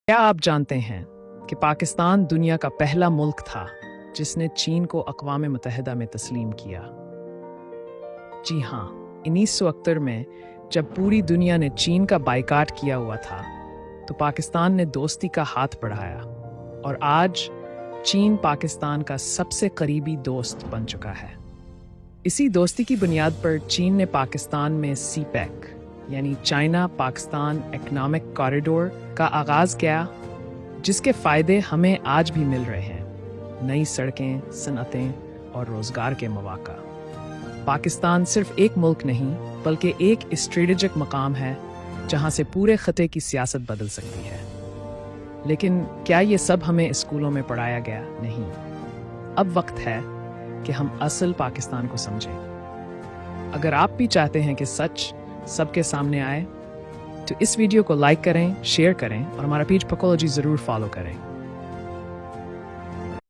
क्या आप जानते हैं कि पाकिस्तान दुनिया का पहला मुल्क था जिसने चीन को अक़वाम मुत्तहिदा में तस्लीम किया? जी हाँ, 1971 में जब पूरी दुनिया ने चीन का बाइकाट किया हुआ था तो पाकिस्तान ने दोस्ती का हाथ बढ़ाया और आज चीन पाकिस्तान का सबसे करीबी दोस्त बन चुका है। इसी दोस्ती की बुनियाद पर चीन ने पाकिस्तान में सीपैक यानी चाइना पाकिस्तान इकोनॉमिक कॉरिडोर का आगाज किया, जिसके फायदे हमें आज भी मिल रहे हैं। नई सड़कें, सनअतें और रोजगार के मौका। पाकिस्तान सिर्फ एक मुल्क नहीं बल्कि एक स्ट्रेटेजिक मकाम है जहां से पूरे खत्े की सियासत बदल सकती है। लेकिन क्या ये सब हमें स्कूलों में पढ़ाया गया? नहीं। अब वक्त है कि हम असल पाकिस्तान को समझें। अगर आप भी चाहते हैं कि सच सबके सामने आए तो इस वीडियो को लाइक करें, शेयर करें और हमारा पेज पकोलॉजी ज़रूर फॉलो करें।